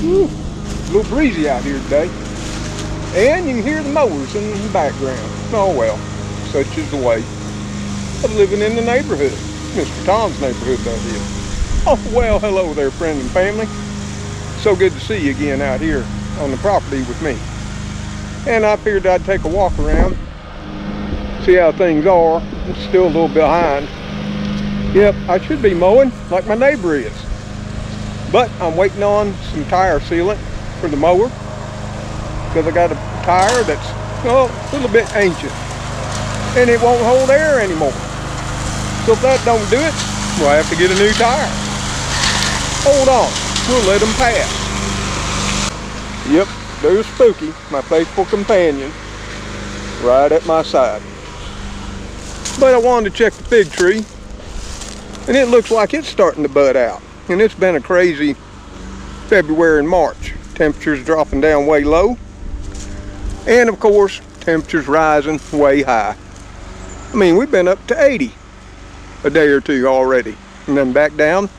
Woo, a little breezy out here today. And you can hear the mowers in the background. Oh well, such is the way of living in the neighborhood. Mr. Tom's neighborhood, that is. Oh well, hello there, friends and family. So good to see you again out here on the property with me. And I figured I'd take a walk around, see how things are. It's still a little behind. Yep, I should be mowing like my neighbor is. But I'm waiting on some tire sealant for the mower, because I got a tire that's a little bit ancient and it won't hold air anymore. So if that don't do it, we'll have to get a new tire. Hold on, we'll let them pass. Yep, there's Spooky, my faithful companion, right at my side. But I wanted to check the fig tree, and it looks like it's starting to bud out. And it's been a crazy February and March. Temperatures dropping down way low, and of course temperatures rising way high. I mean, we've been up to 80 a day or two already, and then back down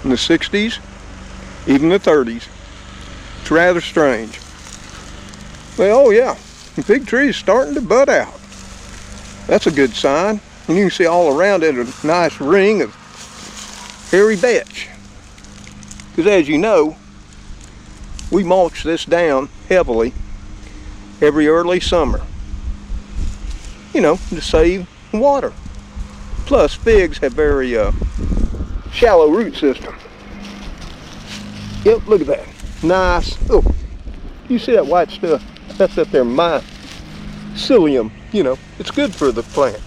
in the 60s, even the 30s. It's rather strange. Well, oh yeah, the fig tree is starting to bud out. That's a good sign. And you can see all around it a nice ring of hairy vetch. Because as you know, we mulch this down heavily every early summer, you know, to save water. Plus, figs have very shallow root system. Yep, look at that. Nice. Oh, you see that white stuff? That's up there, mycelium. You know, it's good for the plant.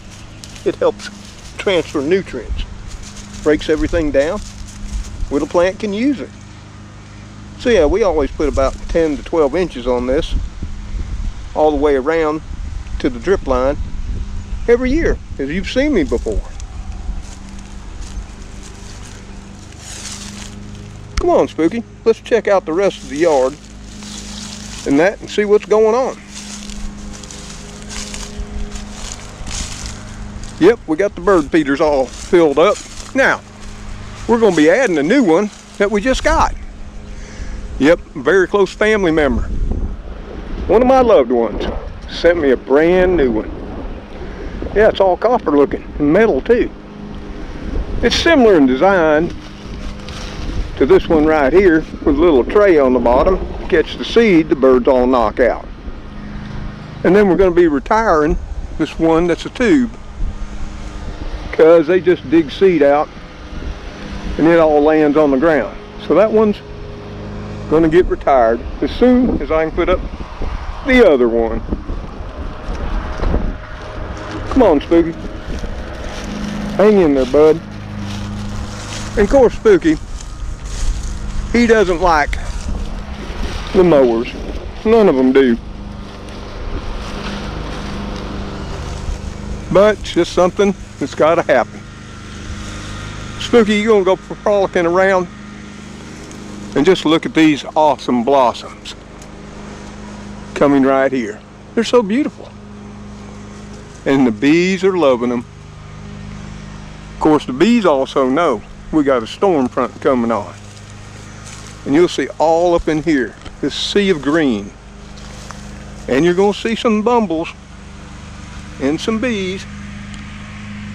It helps transfer nutrients. Breaks everything down where the plant can use it. So yeah, we always put about 10 to 12 inches on this, all the way around to the drip line every year, as you've seen me before. Come on, Spooky, let's check out the rest of the yard and see what's going on. Yep, we got the bird feeders all filled up. Now, we're going to be adding a new one that we just got. Yep, very close family member. One of my loved ones sent me a brand new one. Yeah, it's all copper looking and metal too. It's similar in design to this one right here with a little tray on the bottom. Catch the seed, the birds all knock out. And then we're going to be retiring this one that's a tube, because they just dig seed out and it all lands on the ground. So that one's going to get retired as soon as I can put up the other one. Come on, Spooky. Hang in there, bud. And of course, Spooky, he doesn't like the mowers. None of them do. But it's just something that's got to happen. Spooky, you're going to go frolicking around and just look at these awesome blossoms coming right here. They're so beautiful. And the bees are loving them. Of course, the bees also know we got a storm front coming on. And you'll see all up in here, this sea of green. And you're going to see some bumbles and some bees.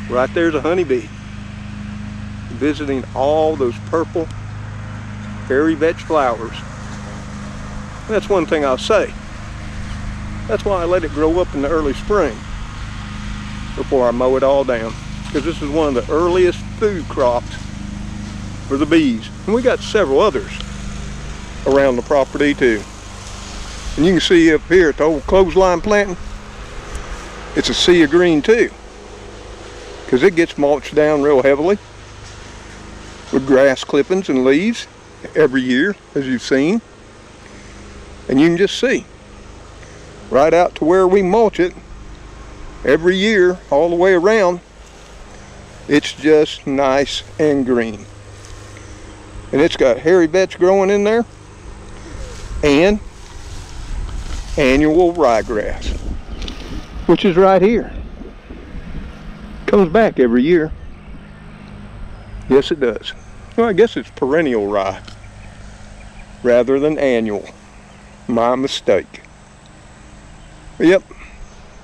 Right there's a honeybee visiting all those purple hairy vetch flowers. And that's one thing I'll say. That's why I let it grow up in the early spring before I mow it all down, because this is one of the earliest food crops for the bees. And we got several others around the property too. And you can see up here at the old clothesline planting, it's a sea of green too, because it gets mulched down real heavily with grass clippings and leaves every year, as you've seen. And you can just see right out to where we mulch it every year all the way around. It's just nice and green. And it's got hairy vetch growing in there and annual ryegrass, which is right here. Comes back every year. Yes, it does. Well, I guess it's perennial rye. rather than annual. My mistake. Yep,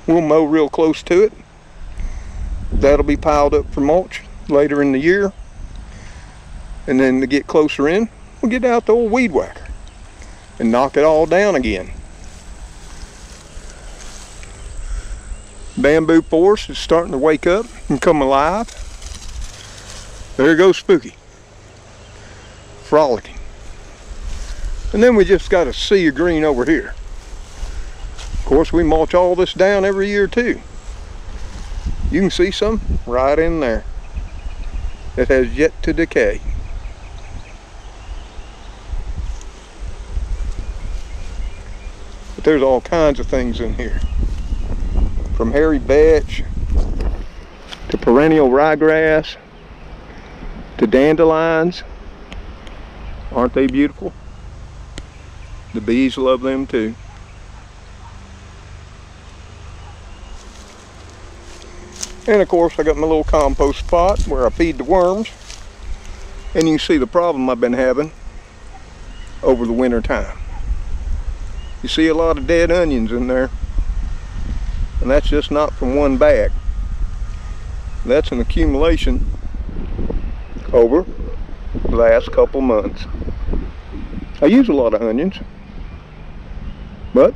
we'll mow real close to it. That'll be piled up for mulch later in the year. And then to get closer in, we'll get out the old weed whacker and knock it all down again. Bamboo forest is starting to wake up and come alive. There goes Spooky, frolicking. And then we just got a sea of green over here. Of course, we mulch all this down every year too. You can see some right in there that has yet to decay. But there's all kinds of things in here. From hairy vetch to perennial ryegrass to dandelions. Aren't they beautiful? The bees love them too. And of course I got my little compost spot where I feed the worms. And you can see the problem I've been having over the winter time. You see a lot of dead onions in there. And that's just not from one bag. That's an accumulation over the last couple months. I use a lot of onions, but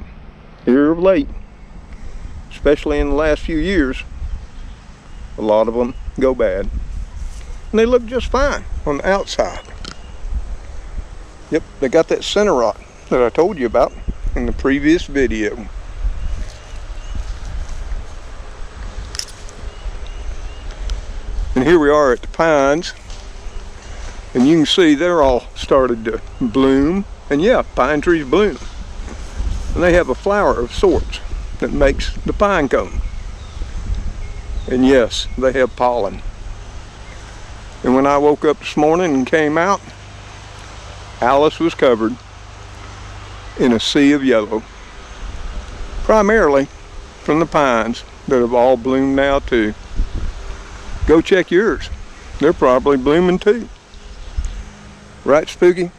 here of late, especially in the last few years, a lot of them go bad. And they look just fine on the outside. Yep, they got that center rot that I told you about in the previous video. And here we are at the pines, and you can see they're all started to bloom. And yeah, pine trees bloom. And they have a flower of sorts that makes the pine cone. And yes, they have pollen. And when I woke up this morning and came out, Alice was covered in a sea of yellow. Primarily from the pines that have all bloomed now too. Go check yours. They're probably blooming too. Right, Spooky?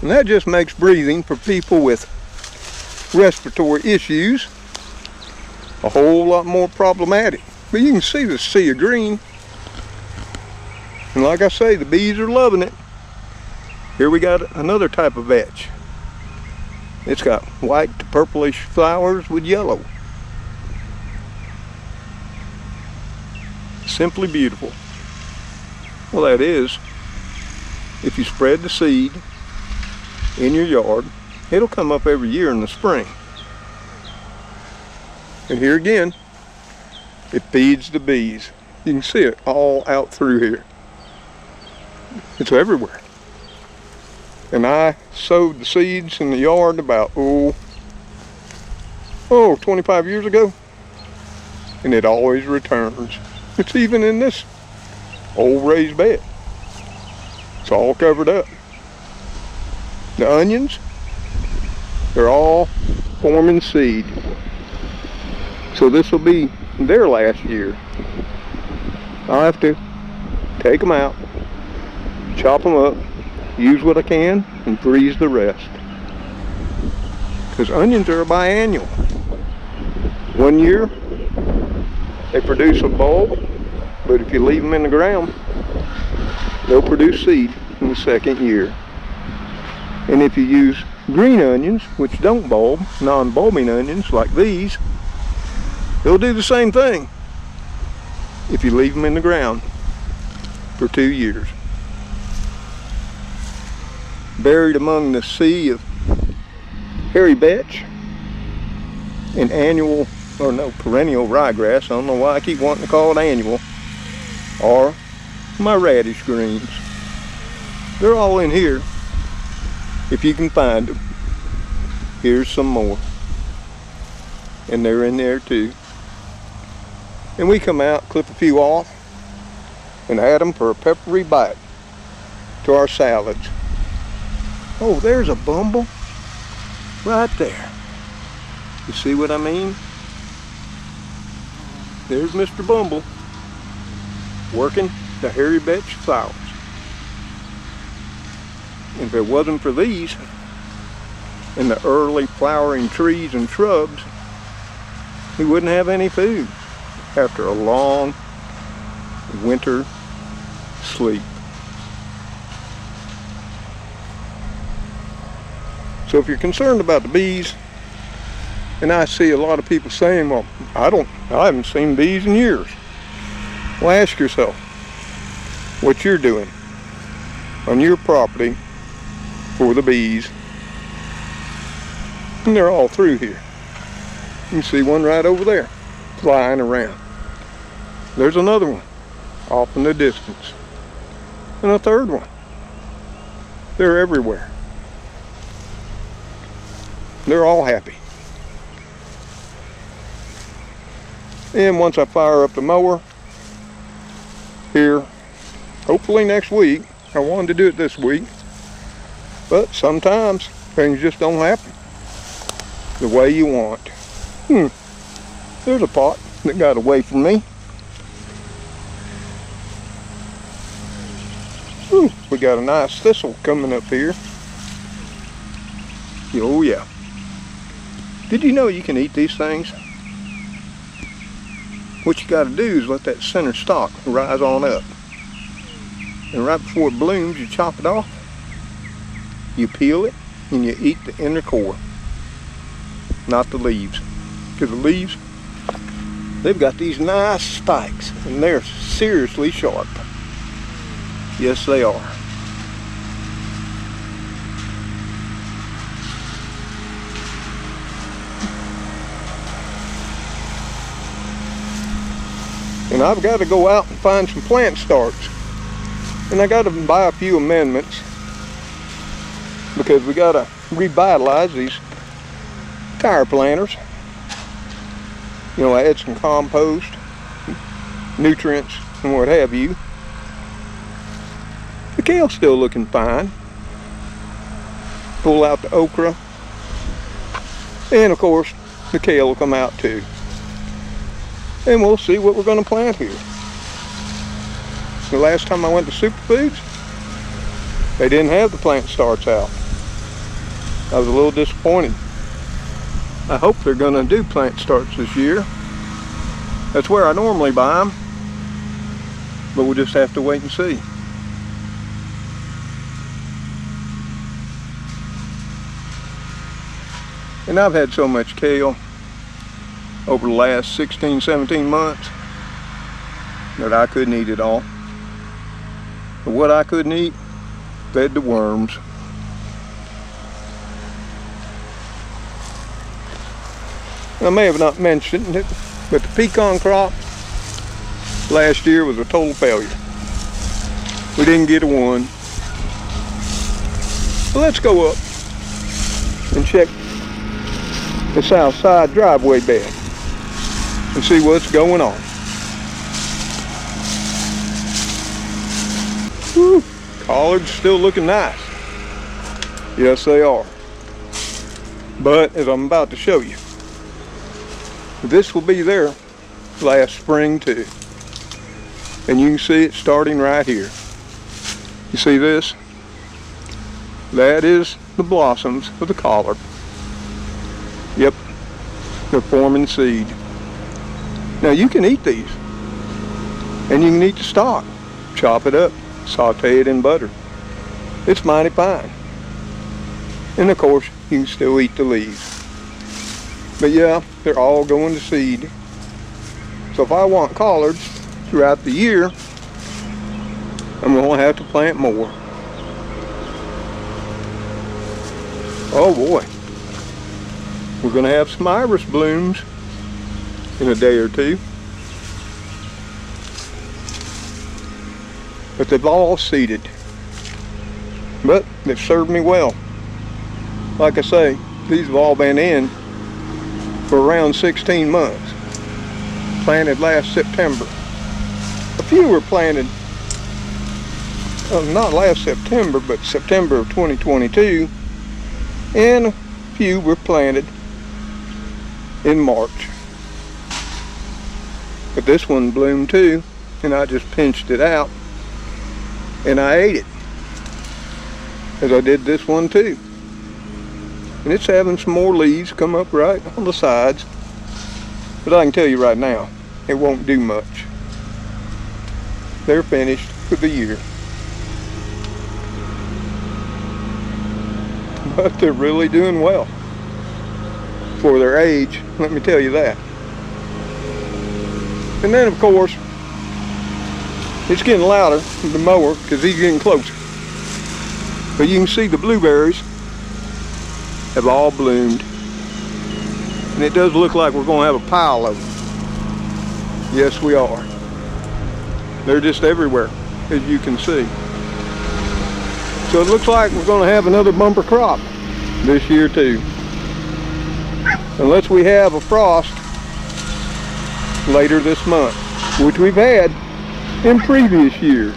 And that just makes breathing for people with respiratory issues a whole lot more problematic. But you can see the sea of green. And like I say, the bees are loving it. Here we got another type of vetch. It's got white to purplish flowers with yellow. Simply beautiful. Well, that is, if you spread the seed in your yard, it'll come up every year in the spring. And here again, it feeds the bees. You can see it all out through here. It's everywhere. And I sowed the seeds in the yard about, 25 years ago. And it always returns. It's even in this old raised bed. It's all covered up. The onions, they're all forming seed. So this will be their last year. I'll have to take them out, chop them up, use what I can, and freeze the rest. Because onions are biannual. 1 year, they produce a bulb, but if you leave them in the ground, they'll produce seed in the second year. And if you use green onions, which don't bulb, non-bulbing onions like these, they'll do the same thing if you leave them in the ground for 2 years. Buried among the sea of hairy vetch and perennial ryegrass, I don't know why I keep wanting to call it annual, are my radish greens. They're all in here if you can find them. Here's some more. And they're in there too. And we come out, clip a few off, and add them for a peppery bite to our salads. Oh, there's a bumble right there. You see what I mean? There's Mr. Bumble working the hairy vetch flowers. If it wasn't for these and the early flowering trees and shrubs, we wouldn't have any food after a long winter sleep. So if you're concerned about the bees, and I see a lot of people saying, well, I haven't seen bees in years. Well, ask yourself what you're doing on your property for the bees. And they're all through here. You can see one right over there flying around. There's another one off in the distance. And a third one. They're everywhere. They're all happy. And once I fire up the mower here, hopefully next week, I wanted to do it this week, but sometimes things just don't happen the way you want. There's a pot that got away from me. We got a nice thistle coming up here. Oh yeah. Did you know you can eat these things? What you got to do is let that center stalk rise on up. And right before it blooms, you chop it off. You peel it and you eat the inner core. Not the leaves. Because the leaves, they've got these nice spikes and they're seriously sharp. Yes, they are. And I've got to go out and find some plant starts. And I got to buy a few amendments because we got to revitalize these tire planters. You know, add some compost, nutrients, and what have you. The kale's still looking fine. Pull out the okra. And of course, the kale will come out too. And we'll see what we're going to plant here. The last time I went to Superfoods, they didn't have the plant starts out. I was a little disappointed. I hope they're going to do plant starts this year. That's where I normally buy them. But we'll just have to wait and see. And I've had so much kale over the last 16, 17 months that I couldn't eat it all. But what I couldn't eat fed the worms. I may have not mentioned it, but the pecan crop last year was a total failure. We didn't get a one. So let's go up and check the south side driveway bed and see what's going on. Whew, collards still looking nice. Yes, they are. But as I'm about to show you, this will be there last spring too. And you can see it starting right here. You see this? That is the blossoms of the collard. Yep, they're forming seed. Now you can eat these, and you can eat the stalk. Chop it up, saute it in butter. It's mighty fine. And of course, you can still eat the leaves. But yeah, they're all going to seed. So if I want collards throughout the year, I'm going to have to plant more. Oh boy. We're going to have some iris blooms in a day or two. But they've all seeded. But they've served me well. Like I say, these have all been in for around 16 months. Planted last September. A few were planted, not last September, but September of 2022. And a few were planted in March. But this one bloomed too, and I just pinched it out and I ate it. as I did this one too. And it's having some more leaves come up right on the sides. But I can tell you right now, it won't do much. They're finished for the year. But they're really doing well for their age, let me tell you that. And then of course, it's getting louder with the mower because he's getting closer. But you can see the blueberries have all bloomed. And it does look like we're going to have a pile of them. Yes, we are. They're just everywhere, as you can see. So it looks like we're going to have another bumper crop this year too. Unless we have a frost later this month, which we've had in previous years.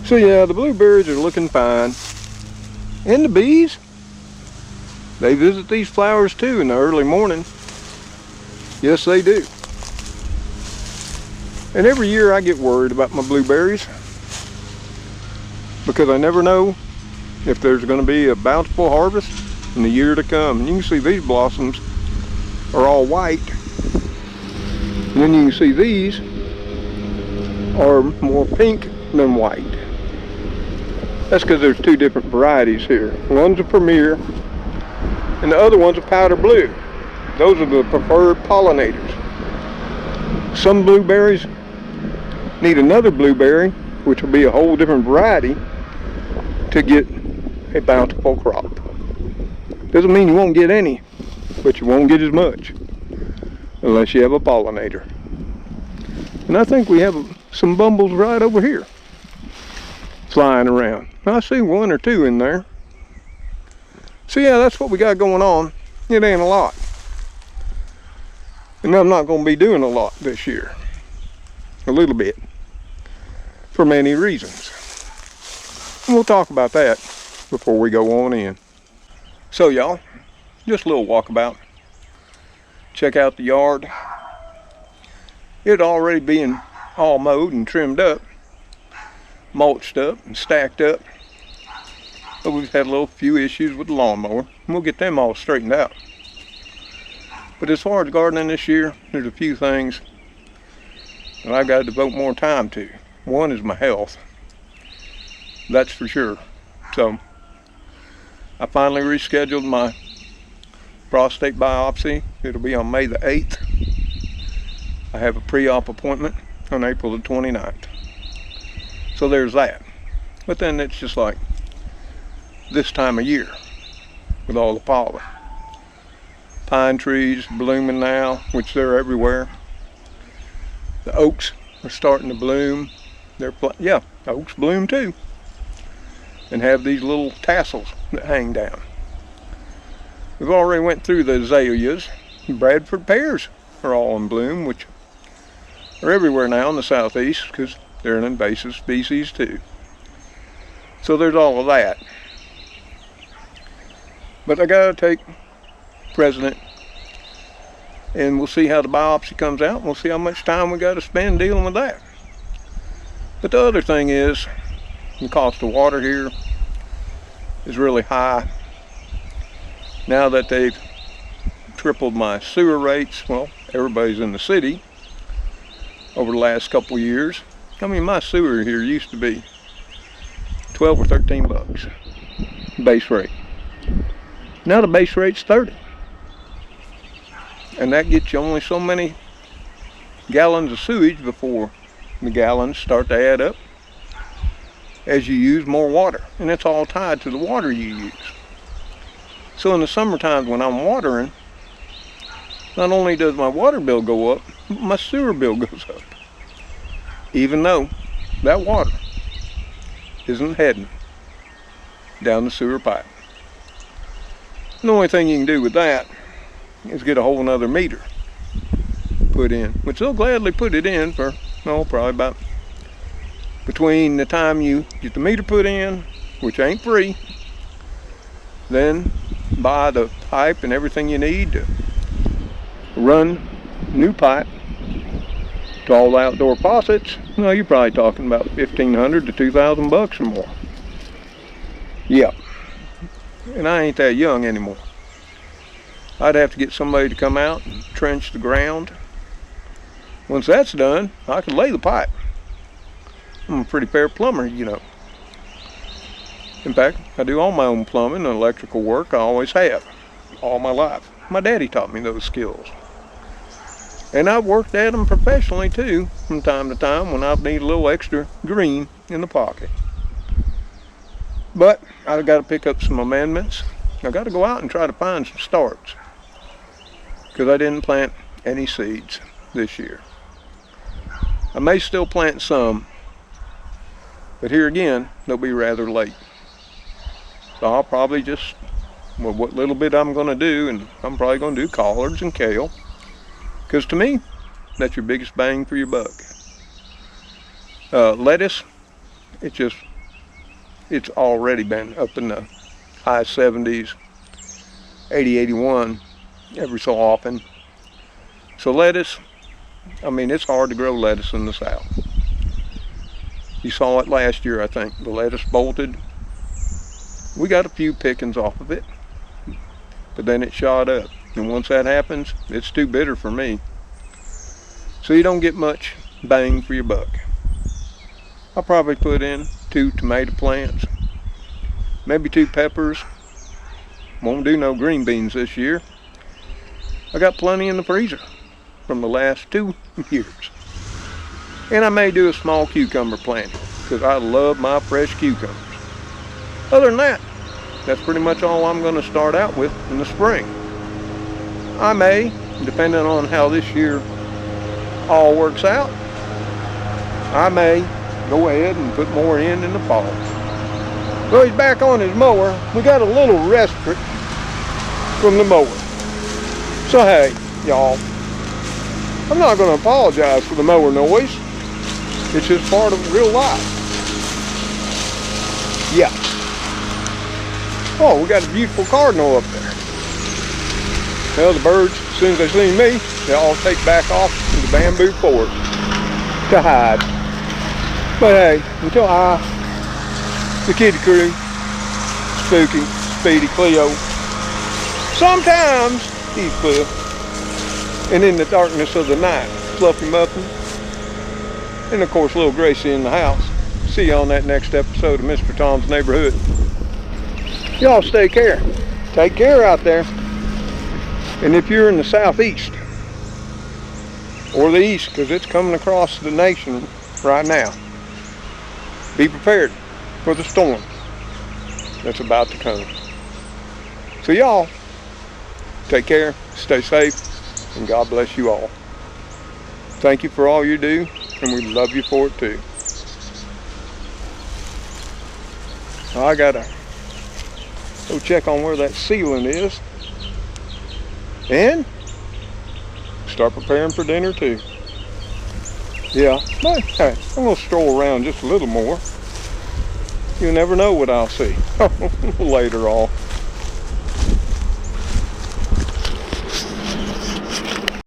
So yeah, the blueberries are looking fine. And the bees, they visit these flowers too in the early morning. Yes, they do. And every year I get worried about my blueberries because I never know if there's going to be a bountiful harvest in the year to come. And you can see these blossoms are all white. And then you can see these are more pink than white. That's because there's two different varieties here. One's a Premier and the other one's a powder blue. Those are the preferred pollinators. Some blueberries need another blueberry, which will be a whole different variety, to get a bountiful crop. Doesn't mean you won't get any, but you won't get as much unless you have a pollinator. And I think we have some bumbles right over here flying around. I see one or two in there. So yeah, that's what we got going on. It ain't a lot. And I'm not going to be doing a lot this year. A little bit. For many reasons. And we'll talk about that before we go on in. So y'all, just a little walkabout. Check out the yard. It already being all mowed and trimmed up, mulched up and stacked up. But we've had a little few issues with the lawnmower. And we'll get them all straightened out. But as far as gardening this year, there's a few things that I've got to devote more time to. One is my health. That's for sure. So I finally rescheduled my prostate biopsy. It'll be on May the 8th. I have a pre-op appointment on April the 29th. So there's that. But then it's just like this time of year with all the pollen. Pine trees blooming now, which they're everywhere. The oaks are starting to bloom. Oaks bloom too. And have these little tassels that hang down. We've already went through the azaleas. Bradford pears are all in bloom, which are everywhere now in the southeast because they're an invasive species too. So there's all of that. But I gotta take President and we'll see how the biopsy comes out. We'll see how much time we got to spend dealing with that. But the other thing is the cost of water here is really high. Now that they've tripled my sewer rates, well, everybody's in the city over the last couple of years. I mean, my sewer here used to be 12 or 13 bucks base rate. Now the base rate's 30. And that gets you only so many gallons of sewage before the gallons start to add up as you use more water. And it's all tied to the water you use. So in the summertime when I'm watering, not only does my water bill go up, but my sewer bill goes up. Even though that water isn't heading down the sewer pipe. The only thing you can do with that is get a whole nother meter put in, which they'll gladly put it in for, probably about between the time you get the meter put in, which ain't free, then buy the pipe and everything you need to run new pipe to all the outdoor faucets. You're probably talking about $1,500 to $2,000 or more. Yeah, and I ain't that young anymore. I'd have to get somebody to come out and trench the ground. Once that's done, I can lay the pipe. I'm a pretty fair plumber, you know. In fact, I do all my own plumbing and electrical work. I always have, all my life. My daddy taught me those skills. And I've worked at them professionally too, from time to time when I need a little extra green in the pocket. But I've got to pick up some amendments. I've got to go out and try to find some starts, because I didn't plant any seeds this year. I may still plant some, but here again, they'll be rather late. So I'll probably just, well, what little bit I'm going to do, and I'm probably going to do collards and kale, because to me, that's your biggest bang for your buck. Lettuce, it's already been up in the high 70s, 80, 81 every so often. So lettuce, I mean, it's hard to grow lettuce in the South. You saw it last year, I think. The lettuce bolted. We got a few pickings off of it, but then it shot up. And once that happens, it's too bitter for me. So you don't get much bang for your buck. I'll probably put in 2 tomato plants, maybe 2 peppers. Won't do no green beans this year. I got plenty in the freezer from the last 2 years. And I may do a small cucumber planting, because I love my fresh cucumbers. Other than that, that's pretty much all I'm going to start out with in the spring. I may, depending on how this year all works out, I may go ahead and put more in the fall. So he's back on his mower. We got a little respite from the mower. So hey, y'all, I'm not going to apologize for the mower noise. It's just part of real life. Yeah. Oh, we got a beautiful cardinal up there. Well, the birds, as soon as they see me, they all take back off to the bamboo forest to hide. But hey, until the kitty crew, Spooky, Speedy, Cleo, sometimes Heathcliff, and in the darkness of the night, Fluffy Muffin, and of course little Gracie in the house. See you on that next episode of Mr. Tom's Neighborhood. Y'all take care out there. And if you're in the southeast or the east, because it's coming across the nation right now, be prepared for the storm that's about to come. So y'all take care, stay safe, and God bless you all. Thank you for all you do, and we love you for it too. I gotta go check on where that ceiling is and start preparing for dinner too. Yeah, but hey, I'm gonna stroll around just a little more. You never know what I'll see later on.